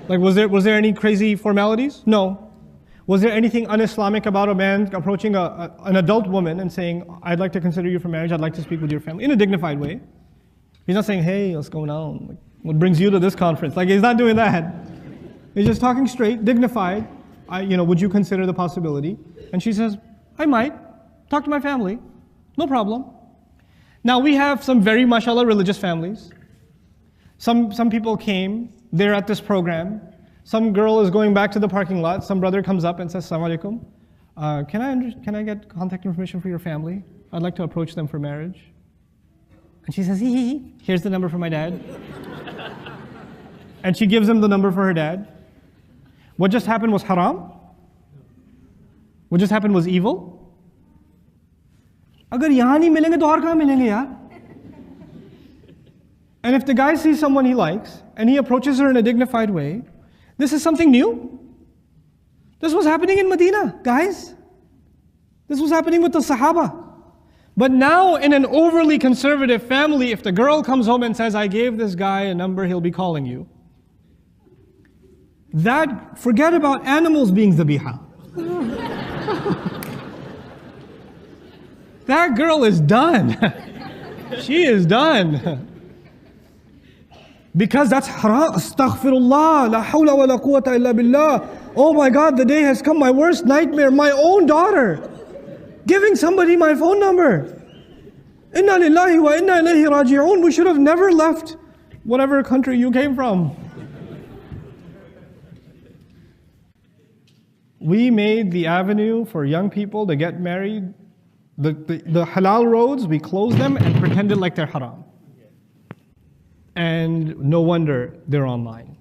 Like, was there any crazy formalities? No. Was there anything un-Islamic about a man approaching an adult woman and saying, I'd like to consider you for marriage, I'd like to speak with your family, in a dignified way? He's not saying, hey, what's going on? Like, what brings you to this conference? Like, he's not doing that. He's just talking straight, dignified. Would you consider the possibility? And she says, I might. Talk to my family. No problem. Now, we have some very, mashallah, religious families. Some people came, they're at this program. Some girl is going back to the parking lot. Some brother comes up and says, Assalamu alaikum. Can I get contact information for your family? I'd like to approach them for marriage. And she says, hee, here's the number for my dad. And she gives him the number for her dad. What just happened was haram? What just happened was evil? अगर यहाँ नहीं मिलेंगे तो और कहाँ मिलेंगे यार? And if the guy sees someone he likes and he approaches her in a dignified way, this is something new. This was happening in Medina, guys. This was happening with the Sahaba. But now in an overly conservative family, if the girl comes home and says, I gave this guy a number, he'll be calling you. Forget about animals being dhabiha. That girl is done. She is done. Because that's haram. Astaghfirullah. La hawla wa la quwwata illa billah. Oh my God, the day has come. My worst nightmare. My own daughter giving somebody my phone number. Inna lillahi wa inna ilayhi raji'un. We should have never left whatever country you came from. We made the avenue for young people to get married. The halal roads, we closed them and pretended like they're haram. And no wonder they're online.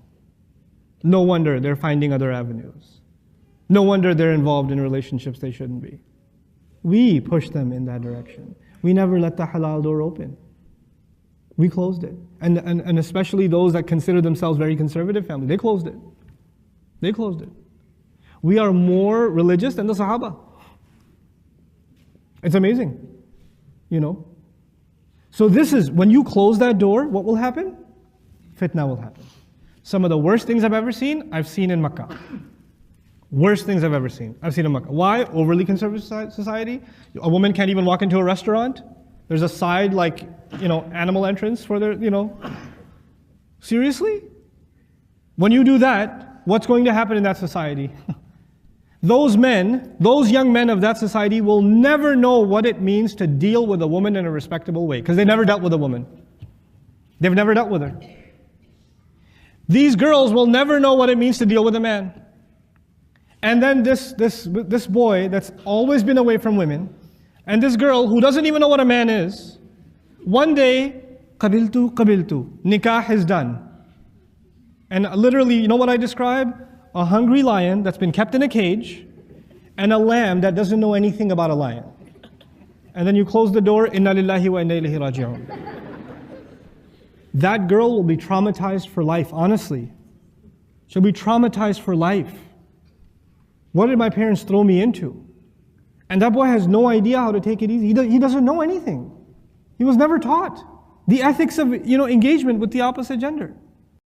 No wonder they're finding other avenues. No wonder they're involved in relationships they shouldn't be. We pushed them in that direction. We never let the halal door open. We closed it. And especially those that consider themselves very conservative family, they closed it. They closed it. We are more religious than the Sahaba. It's amazing, So this is, when you close that door, what will happen? Fitna will happen. Some of the worst things I've seen in Makkah. Worst things I've ever seen, I've seen in Makkah. Why? Overly conservative society. A woman can't even walk into a restaurant. There's a side, animal entrance for their, Seriously? When you do that, what's going to happen in that society? Those young men of that society will never know what it means to deal with a woman in a respectable way, because they never dealt with a woman. They've never dealt with her. These girls will never know what it means to deal with a man. And then this boy that's always been away from women, and this girl who doesn't even know what a man is, one day, qabiltu, nikah is done. And literally, you know what I describe? A hungry lion that's been kept in a cage, and a lamb that doesn't know anything about a lion. And then you close the door, inna lillahi wa inna ilayhi raji'un. That girl will be traumatized for life, honestly. She'll be traumatized for life. What did my parents throw me into? And that boy has no idea how to take it easy. He doesn't know anything. He was never taught the ethics of engagement with the opposite gender.